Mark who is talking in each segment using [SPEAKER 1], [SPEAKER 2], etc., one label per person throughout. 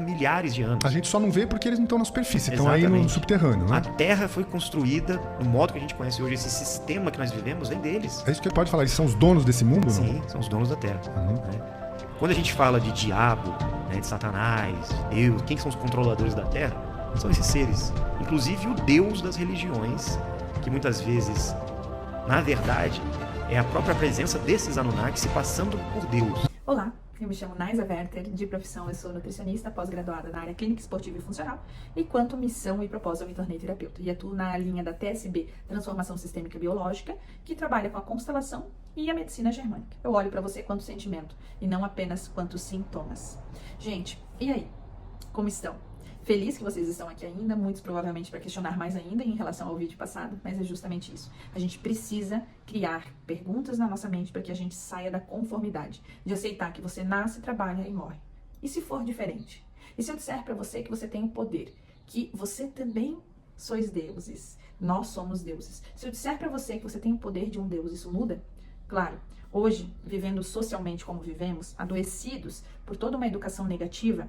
[SPEAKER 1] milhares de anos.
[SPEAKER 2] A gente só não vê porque eles não estão na superfície, estão aí no subterrâneo, né?
[SPEAKER 1] A Terra foi construída no modo que a gente conhece hoje. Esse sistema que nós vivemos vem deles.
[SPEAKER 2] É isso que ele pode falar, eles são os donos desse mundo?
[SPEAKER 1] Sim,
[SPEAKER 2] não?
[SPEAKER 1] são os donos da Terra. Né? Quando a gente fala de diabo, né, de Satanás, de Deus, quem são os controladores da Terra? São esses seres. Inclusive o Deus das religiões, que muitas vezes, na verdade, é a própria presença desses Anunnaki se passando por Deus.
[SPEAKER 3] Olá, eu me chamo Naisa Werther, de profissão eu sou nutricionista, pós-graduada na área clínica esportiva e funcional, e quanto missão e propósito eu me tornei terapeuta. E atuo na linha da TSB, Transformação Sistêmica Biológica, que trabalha com a constelação e a medicina germânica. Eu olho para você quanto sentimento, e não apenas quanto sintomas. Gente, e aí? Como estão? Feliz que vocês estão aqui ainda, muitos provavelmente para questionar mais ainda em relação ao vídeo passado, mas é justamente isso. A gente precisa criar perguntas na nossa mente para que a gente saia da conformidade, de aceitar que você nasce, trabalha e morre. E se for diferente? E se eu disser para você que você tem o poder, que você também sois deuses, nós somos deuses. Se eu disser para você que você tem o poder de um deus, isso muda? Claro, hoje, vivendo socialmente como vivemos, adoecidos por toda uma educação negativa,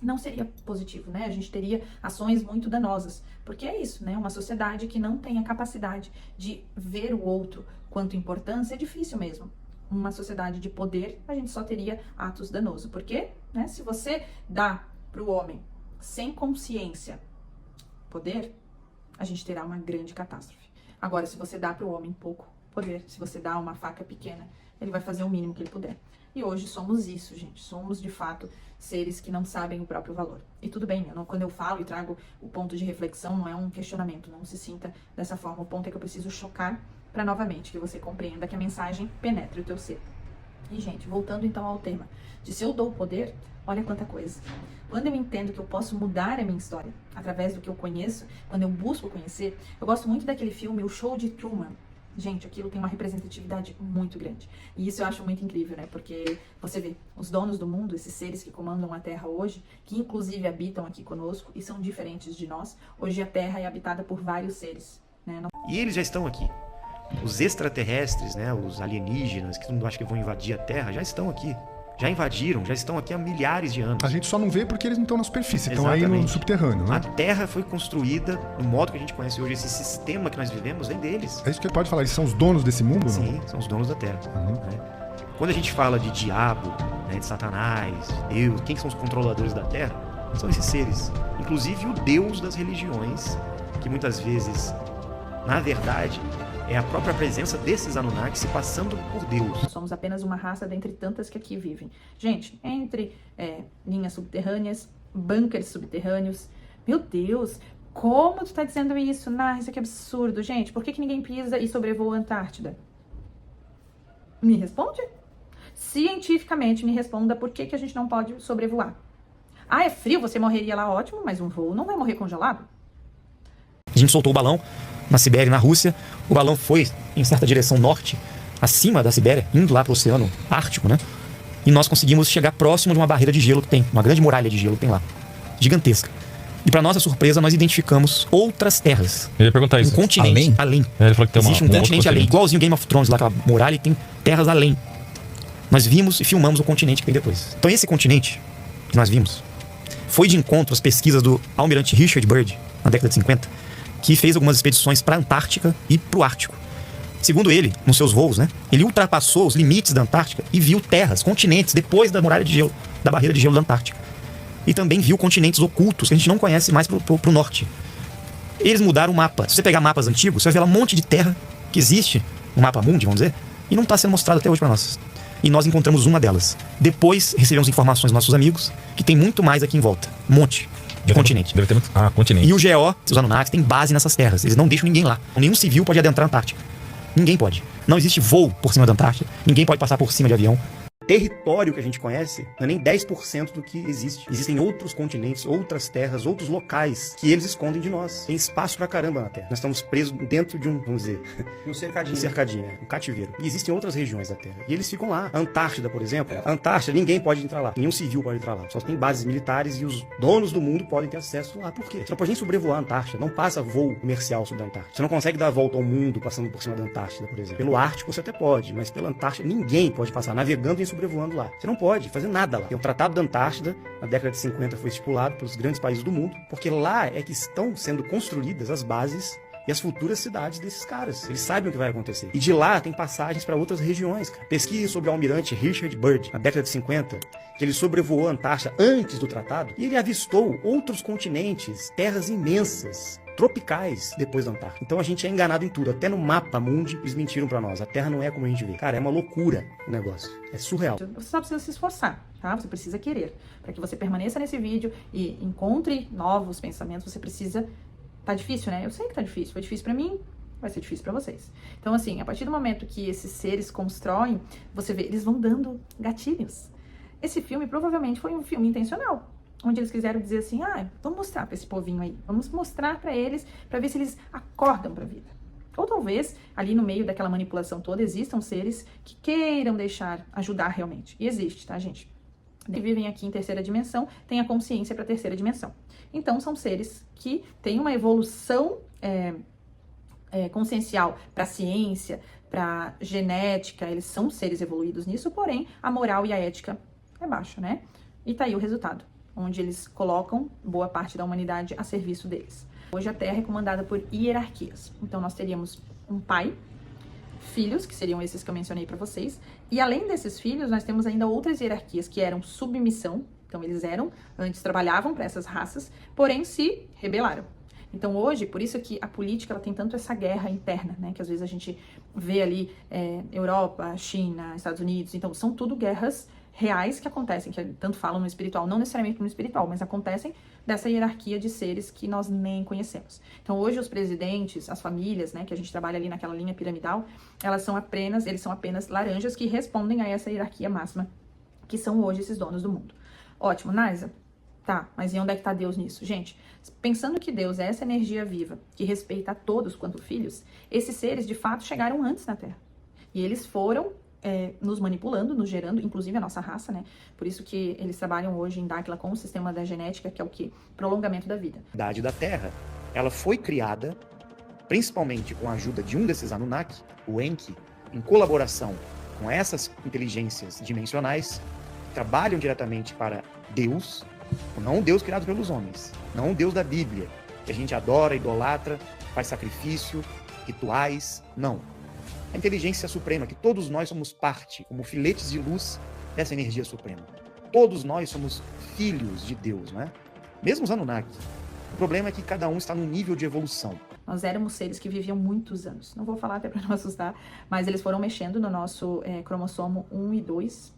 [SPEAKER 3] não seria positivo, né? A gente teria ações muito danosas, porque é isso, né? Uma sociedade que não tem a capacidade de ver o outro quanto importância é difícil mesmo. Uma sociedade de poder, a gente só teria atos danosos, porque, né? Se você dá para o homem sem consciência poder, a gente terá uma grande catástrofe. Agora, se você dá para o homem pouco poder, se você dá uma faca pequena, ele vai fazer o mínimo que ele puder. E hoje somos isso, gente. Somos, de fato, seres que não sabem o próprio valor. E tudo bem, quando eu falo e trago o ponto de reflexão, não é um questionamento, não se sinta dessa forma. O ponto é que eu preciso chocar para novamente que você compreenda que a mensagem penetre o teu ser. E, gente, voltando então ao tema de se eu dou poder, olha quanta coisa. Quando eu entendo que eu posso mudar a minha história através do que eu conheço, quando eu busco conhecer, eu gosto muito daquele filme, O Show de Truman. Gente, aquilo tem uma representatividade muito grande. E isso eu acho muito incrível, né? Porque você vê, os donos do mundo, esses seres que comandam a Terra hoje, que inclusive habitam aqui conosco e são diferentes de nós, hoje a Terra é habitada por vários seres, né?
[SPEAKER 1] E eles já estão aqui. Os extraterrestres, né? Os alienígenas, que todo mundo acha que vão invadir a Terra, já estão aqui. Já invadiram, já estão aqui há milhares de anos.
[SPEAKER 2] A gente só não vê porque eles não estão na superfície, estão aí no subterrâneo, né?
[SPEAKER 1] A Terra foi construída no modo que a gente conhece hoje. Esse sistema que nós vivemos vem deles.
[SPEAKER 2] É isso que ele pode falar, eles são os donos desse mundo?
[SPEAKER 1] Sim,
[SPEAKER 2] não?
[SPEAKER 1] são os donos da Terra. Né? Quando a gente fala de diabo, né, de Satanás, de Deus, quem são os controladores da Terra? São esses seres. Inclusive o Deus das religiões, que muitas vezes, na verdade, é a própria presença desses Anunnaki se passando por Deus.
[SPEAKER 3] Somos apenas uma raça dentre tantas que aqui vivem. Gente, entre linhas subterrâneas, bunkers subterrâneos. Meu Deus, como tu tá dizendo isso? Isso aqui é absurdo. Gente, por que ninguém pisa e sobrevoa a Antártida? Me responde? Cientificamente, me responda por que a gente não pode sobrevoar. Ah, é frio, você morreria lá, ótimo, mas um voo não vai morrer congelado?
[SPEAKER 4] A gente soltou o balão na Sibéria e na Rússia. O balão foi em certa direção norte, acima da Sibéria, indo lá para o Oceano Ártico, né? E nós conseguimos chegar próximo de uma barreira de gelo que tem, uma grande muralha de gelo que tem lá, gigantesca. E para nossa surpresa, nós identificamos outras terras.
[SPEAKER 5] Eu ia perguntar isso.
[SPEAKER 4] Um continente além.
[SPEAKER 5] Ele falou que tem
[SPEAKER 4] existe um continente além, igualzinho Game of Thrones, lá aquela muralha, e tem terras além. Nós vimos e filmamos o continente que vem depois. Então esse continente que nós vimos foi de encontro às pesquisas do almirante Richard Byrd, na década de 50, que fez algumas expedições para a Antártica e para o Ártico. Segundo ele, nos seus voos, né, ele ultrapassou os limites da Antártica e viu terras, continentes, depois da muralha de gelo, da barreira de gelo da Antártica. E também viu continentes ocultos, que a gente não conhece mais pro norte. Eles mudaram o mapa. Se você pegar mapas antigos, você vai ver lá um monte de terra que existe, no mapa mundi, vamos dizer, e não está sendo mostrado até hoje para nós. E nós encontramos uma delas. Depois recebemos informações dos nossos amigos, que tem muito mais aqui em volta. Um monte de continente.
[SPEAKER 5] Deve ter muito... continente.
[SPEAKER 4] E o GO, os Anunnaki, tem base nessas terras. Eles não deixam ninguém lá. Nenhum civil pode adentrar a Antártica. Ninguém pode. Não existe voo por cima da Antártica. Ninguém pode passar por cima de avião.
[SPEAKER 1] Território que a gente conhece não é nem 10% do que existe. Existem outros continentes, outras terras, outros locais que eles escondem de nós. Tem espaço pra caramba na Terra. Nós estamos presos dentro de vamos dizer... Um cercadinho. Um cercadinho, um cativeiro. E existem outras regiões da Terra. E eles ficam lá. A Antártida, por exemplo. A Antártida, ninguém pode entrar lá. Nenhum civil pode entrar lá. Só tem bases militares e os donos do mundo podem ter acesso lá. Por quê? Você não pode nem sobrevoar a Antártida. Não passa voo comercial sobre a Antártida. Você não consegue dar a volta ao mundo passando por cima da Antártida, por exemplo. Pelo Ártico você até pode, mas pela Antártida ninguém pode passar navegando em sobrevoando lá. Você não pode fazer nada lá. Tem o Tratado da Antártida, na década de 50 foi estipulado pelos grandes países do mundo, porque lá é que estão sendo construídas as bases e as futuras cidades desses caras. Eles sabem o que vai acontecer. E de lá tem passagens para outras regiões, cara. Pesquise sobre o almirante Richard Byrd, na década de 50, que ele sobrevoou a Antártida antes do tratado, e ele avistou outros continentes, terras imensas, tropicais, depois da Antártida. Então a gente é enganado em tudo. Até no mapa mundi, eles mentiram pra nós. A Terra não é como a gente vê. Cara, é uma loucura o negócio. É surreal.
[SPEAKER 3] Você só precisa se esforçar, tá? Você precisa querer. Para que você permaneça nesse vídeo e encontre novos pensamentos, você precisa... Tá difícil, né? Eu sei que tá difícil. Foi difícil pra mim, vai ser difícil pra vocês. Então, assim, a partir do momento que esses seres constroem, você vê, eles vão dando gatilhos. Esse filme provavelmente foi um filme intencional, onde eles quiseram dizer assim, vamos mostrar pra esse povinho aí, vamos mostrar pra eles, pra ver se eles acordam pra vida. Ou talvez, ali no meio daquela manipulação toda, existam seres que queiram ajudar realmente. E existe, tá, gente? Que vivem aqui em terceira dimensão, têm a consciência para terceira dimensão. Então, são seres que têm uma evolução consciencial para a ciência, para genética, eles são seres evoluídos nisso, porém, a moral e a ética é baixa, né? E tá aí o resultado, onde eles colocam boa parte da humanidade a serviço deles. Hoje a Terra é comandada por hierarquias. Então, nós teríamos um pai, filhos, que seriam esses que eu mencionei para vocês, e além desses filhos, nós temos ainda outras hierarquias que eram submissão, então eles antes trabalhavam para essas raças, porém se rebelaram. Então hoje, por isso que a política ela tem tanto essa guerra interna, né, que às vezes a gente vê ali Europa, China, Estados Unidos, então são tudo guerras reais que acontecem, que tanto falam no espiritual, não necessariamente no espiritual, mas acontecem dessa hierarquia de seres que nós nem conhecemos. Então hoje os presidentes, as famílias, né, que a gente trabalha ali naquela linha piramidal, eles são apenas laranjas que respondem a essa hierarquia máxima, que são hoje esses donos do mundo. Ótimo, Naisa. Tá, mas e onde é que tá Deus nisso? Gente, pensando que Deus é essa energia viva, que respeita a todos quanto filhos, esses seres de fato chegaram antes na Terra. E eles foram nos manipulando, nos gerando, inclusive a nossa raça, né? Por isso que eles trabalham hoje em Dáquila com o sistema da genética, que é o quê? Prolongamento da vida.
[SPEAKER 1] A idade da Terra, ela foi criada, principalmente com a ajuda de um desses Anunnaki, o Enki, em colaboração com essas inteligências dimensionais, que trabalham diretamente para Deus, não o Deus criado pelos homens, não o Deus da Bíblia, que a gente adora, idolatra, faz sacrifício, rituais, não. A inteligência suprema, que todos nós somos parte, como filetes de luz dessa energia suprema. Todos nós somos filhos de Deus, né? Mesmo os Anunnaki. O problema é que cada um está num nível de evolução.
[SPEAKER 3] Nós éramos seres que viviam muitos anos. Não vou falar até para não assustar, mas eles foram mexendo no nosso cromossomo 1 e 2.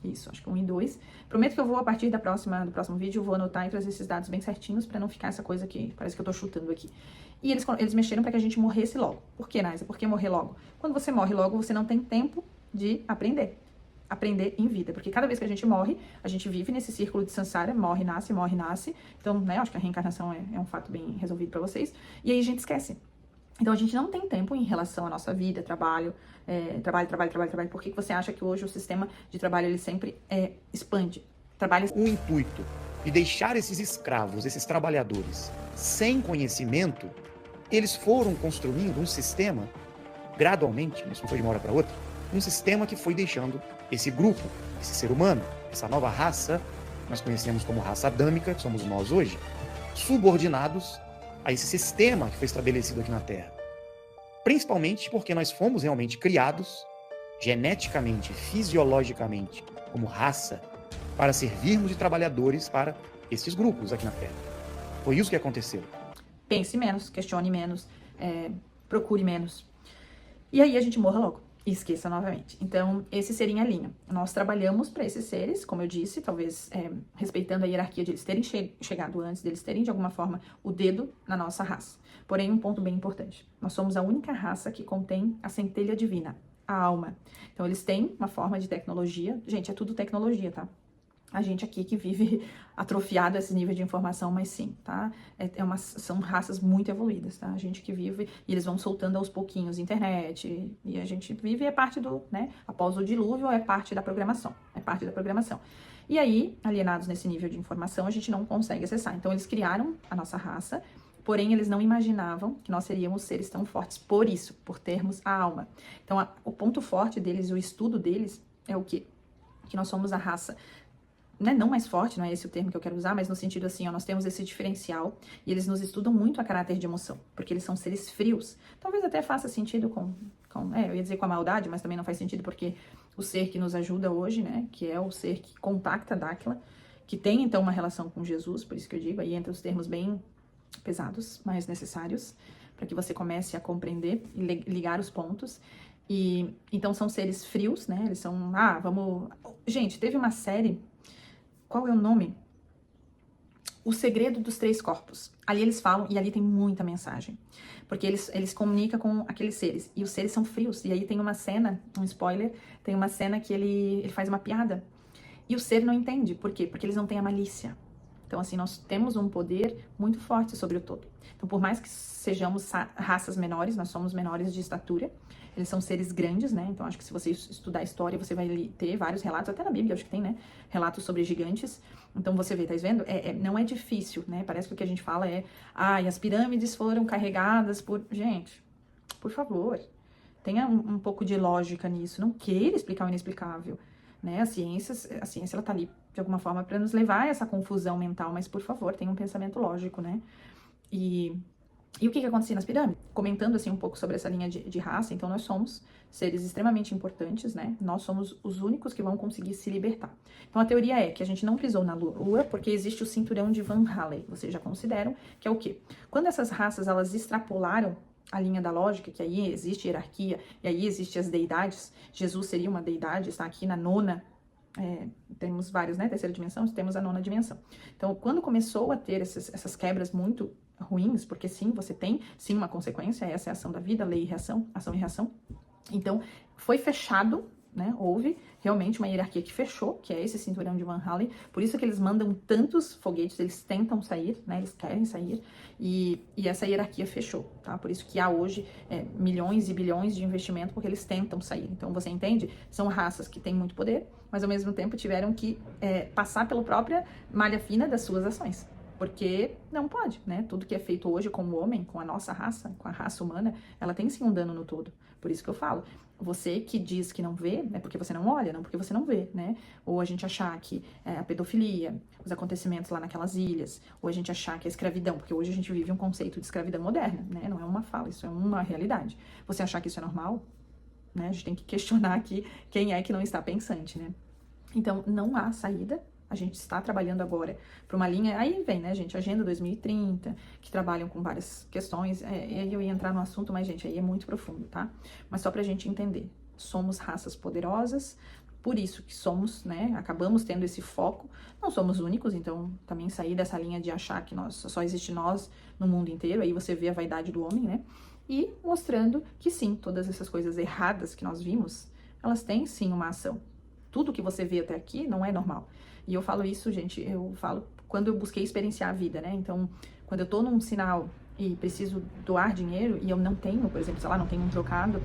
[SPEAKER 3] Isso, acho que 1 e 2. Prometo que eu vou, a partir do próximo vídeo, eu vou anotar e trazer esses dados bem certinhos para não ficar essa coisa que parece que eu tô chutando aqui. E eles mexeram para que a gente morresse logo. Por que, Naisa? Por que morrer logo? Quando você morre logo, você não tem tempo de aprender. Aprender em vida. Porque cada vez que a gente morre, a gente vive nesse círculo de samsara, morre, nasce, morre, nasce. Então, né, acho que a reencarnação é um fato bem resolvido para vocês. E aí a gente esquece. Então, a gente não tem tempo em relação à nossa vida, trabalho, trabalho. Por que você acha que hoje o sistema de trabalho, ele sempre expande?
[SPEAKER 1] O intuito de deixar esses escravos, esses trabalhadores, sem conhecimento, eles foram construindo um sistema, gradualmente, isso não foi de uma hora para outra, um sistema que foi deixando esse grupo, esse ser humano, essa nova raça, nós conhecemos como raça adâmica, que somos nós hoje, subordinados a esse sistema que foi estabelecido aqui na Terra. Principalmente porque nós fomos realmente criados, geneticamente, fisiologicamente, como raça, para servirmos de trabalhadores para esses grupos aqui na Terra. Foi isso que aconteceu.
[SPEAKER 3] Pense menos, questione menos, procure menos. E aí a gente morra logo. E esqueça novamente. Então, esse seria a linha. Nós trabalhamos para esses seres, como eu disse, talvez respeitando a hierarquia de eles terem chegado antes, deles terem, de alguma forma, o dedo na nossa raça. Porém, um ponto bem importante. Nós somos a única raça que contém a centelha divina, a alma. Então, eles têm uma forma de tecnologia. Gente, é tudo tecnologia, tá? A gente aqui que vive atrofiado a esse nível de informação, mas sim, tá? São raças muito evoluídas, tá? A gente que vive, e eles vão soltando aos pouquinhos internet, e a gente vive é parte do, né? Após o dilúvio, é parte da programação, E aí, alienados nesse nível de informação, a gente não consegue acessar. Então, eles criaram a nossa raça, porém, eles não imaginavam que nós seríamos seres tão fortes por isso, por termos a alma. Então, o ponto forte deles, o estudo deles, é o quê? que nós somos a raça, né, não mais forte, não é esse o termo que eu quero usar, mas no sentido assim, ó, nós temos esse diferencial e eles nos estudam muito a caráter de emoção, porque eles são seres frios. Talvez até faça sentido eu ia dizer com a maldade, mas também não faz sentido porque o ser que nos ajuda hoje, né, que é o ser que contacta Dáquila, que tem então uma relação com Jesus, por isso que eu digo, aí entra os termos bem pesados, mas necessários, para que você comece a compreender e ligar os pontos. E então são seres frios, né, eles são, gente, teve uma série, qual é o nome? O Segredo dos Três Corpos. Ali eles falam, e ali tem muita mensagem. Porque eles comunicam com aqueles seres. E os seres são frios. E aí tem uma cena, um spoiler, tem uma cena que ele faz uma piada. E o ser não entende. Por quê? Porque eles não têm a malícia. Então, assim, nós temos um poder muito forte sobre o todo. Então, por mais que sejamos raças menores, nós somos menores de estatura, eles são seres grandes, né? Então, acho que se você estudar história, você vai ter vários relatos, até na Bíblia, acho que tem, né? Relatos sobre gigantes. Então, você vê, tá vendo? Não é difícil, né? Parece que o que a gente fala as pirâmides foram carregadas por... Gente, por favor, tenha um pouco de lógica nisso. Não queira explicar o inexplicável, né? A ciência, ela tá ali, de alguma forma, para nos levar a essa confusão mental, mas, por favor, tenha um pensamento lógico, né? E o que acontecia nas pirâmides? Comentando, assim, um pouco sobre essa linha de raça, então nós somos seres extremamente importantes, né? Nós somos os únicos que vão conseguir se libertar. Então a teoria é que a gente não pisou na Lua porque existe o cinturão de Van Halen. Vocês já consideram que é o quê? Quando essas raças, elas extrapolaram a linha da lógica, que aí existe hierarquia, e aí existem as deidades, Jesus seria uma deidade, está aqui na nona, temos vários, né? Terceira dimensão, temos a nona dimensão. Então, quando começou a ter essas quebras muito ruins, porque sim, você tem sim uma consequência, essa é a ação da vida, lei e reação, ação e reação. Então, foi fechado, né? Houve realmente uma hierarquia que fechou, que é esse cinturão de Van Halen. Por isso que eles mandam tantos foguetes, eles tentam sair, né? Eles querem sair, e essa hierarquia fechou, tá? Por isso que há hoje milhões e bilhões de investimento, porque eles tentam sair. Então, você entende? São raças que têm muito poder, mas ao mesmo tempo tiveram que passar pela própria malha fina das suas ações. Porque não pode, né? Tudo que é feito hoje com o homem, com a nossa raça, com a raça humana, ela tem sim um dano no todo. Por isso que eu falo, você que diz que não vê, é porque você não olha, não porque você não vê, né? Ou a gente achar que a pedofilia, os acontecimentos lá naquelas ilhas, ou a gente achar que a escravidão, porque hoje a gente vive um conceito de escravidão moderna, né? Não é uma fala, isso é uma realidade. Você achar que isso é normal, né? A gente tem que questionar aqui quem é que não está pensante, né? Então, não há saída. A gente está trabalhando agora para uma linha, aí vem, né, gente, Agenda 2030, que trabalham com várias questões, e aí eu ia entrar no assunto, mas, gente, aí é muito profundo, tá? Mas só pra gente entender, somos raças poderosas, por isso que somos, né, acabamos tendo esse foco, não somos únicos, então também sair dessa linha de achar que só existe nós no mundo inteiro, aí você vê a vaidade do homem, né, e mostrando que sim, todas essas coisas erradas que nós vimos, elas têm sim uma ação. Tudo que você vê até aqui não é normal. E eu falo isso, gente, eu falo quando eu busquei experienciar a vida, né? Então, quando eu tô num sinal e preciso doar dinheiro e eu não tenho, por exemplo, sei lá, não tenho um trocado,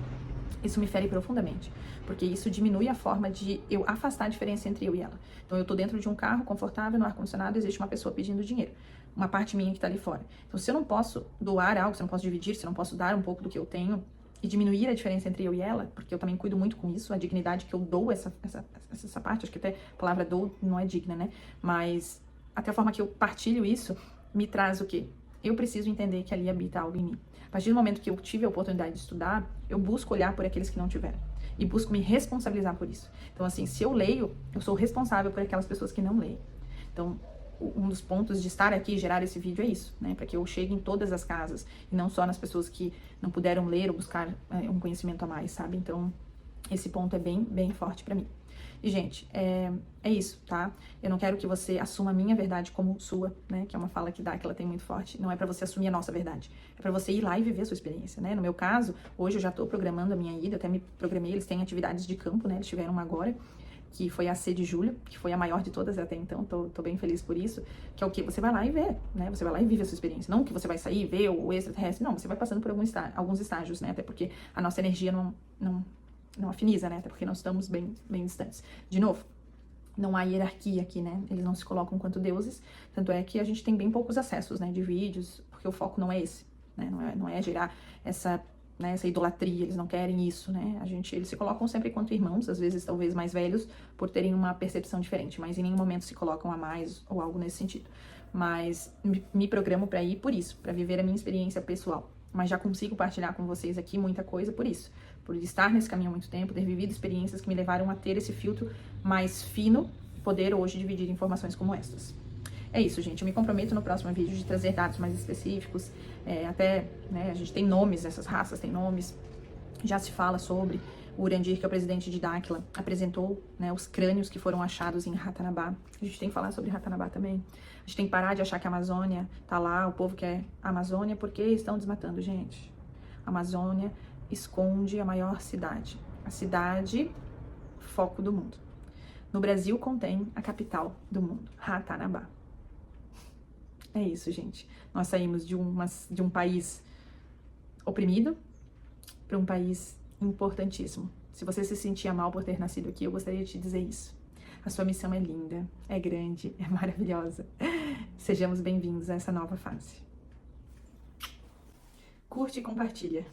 [SPEAKER 3] isso me fere profundamente. Porque isso diminui a forma de eu afastar a diferença entre eu e ela. Então, eu tô dentro de um carro confortável, no ar-condicionado, existe uma pessoa pedindo dinheiro. Uma parte minha que tá ali fora. Então, se eu não posso doar algo, se eu não posso dividir, se eu não posso dar um pouco do que eu tenho, e diminuir a diferença entre eu e ela, porque eu também cuido muito com isso, a dignidade que eu dou essa parte, acho que até a palavra dou não é digna, né? Mas até a forma que eu partilho isso, me traz o quê? Eu preciso entender que ali habita algo em mim. A partir do momento que eu tive a oportunidade de estudar, eu busco olhar por aqueles que não tiveram. E busco me responsabilizar por isso. Então, assim, se eu leio, eu sou responsável por aquelas pessoas que não leem. Então, um dos pontos de estar aqui e gerar esse vídeo é isso, né? Para que eu chegue em todas as casas e não só nas pessoas que não puderam ler ou buscar um conhecimento a mais, sabe? Então, esse ponto é bem, bem forte para mim. E, gente, é isso, tá? Eu não quero que você assuma a minha verdade como sua, né? Que é uma fala que ela tem muito forte. Não é para você assumir a nossa verdade. É para você ir lá e viver a sua experiência, né? No meu caso, hoje eu já tô programando a minha ida, até me programei, eles têm atividades de campo, né? Eles tiveram uma agora, que foi a C de julho, que foi a maior de todas até então, tô bem feliz por isso, que é o que? Você vai lá e vê, né? Você vai lá e vive a sua experiência. Não que você vai sair e ver o extraterrestre, não, você vai passando por alguns estágios, né? Até porque a nossa energia não afiniza, né? Até porque nós estamos bem, bem distantes. De novo, não há hierarquia aqui, né? Eles não se colocam quanto deuses, tanto é que a gente tem bem poucos acessos, né? De vídeos, porque o foco não é esse, né? Não é gerar né, essa idolatria, eles não querem isso, né? Eles se colocam sempre enquanto irmãos, às vezes talvez mais velhos, por terem uma percepção diferente, mas em nenhum momento se colocam a mais ou algo nesse sentido. Mas me programo para ir por isso, para viver a minha experiência pessoal. Mas já consigo partilhar com vocês aqui muita coisa por isso, por estar nesse caminho há muito tempo, ter vivido experiências que me levaram a ter esse filtro mais fino, poder hoje dividir informações como essas. É isso, gente. Eu me comprometo no próximo vídeo de trazer dados mais específicos, até, né, a gente tem nomes, essas raças têm nomes, já se fala sobre. O Urandir, que é o presidente de Dáquila, apresentou, né, os crânios que foram achados em Ratanabá. A gente tem que falar sobre Ratanabá também. A gente tem que parar de achar que a Amazônia tá lá, o povo quer a Amazônia, porque estão desmatando, gente. A Amazônia esconde a maior cidade. A cidade foco do mundo. No Brasil contém a capital do mundo, Ratanabá. É isso, gente. Nós saímos de um país oprimido para um país importantíssimo. Se você se sentia mal por ter nascido aqui, eu gostaria de te dizer isso. A sua missão é linda, é grande, é maravilhosa. Sejamos bem-vindos a essa nova fase. Curte e compartilha.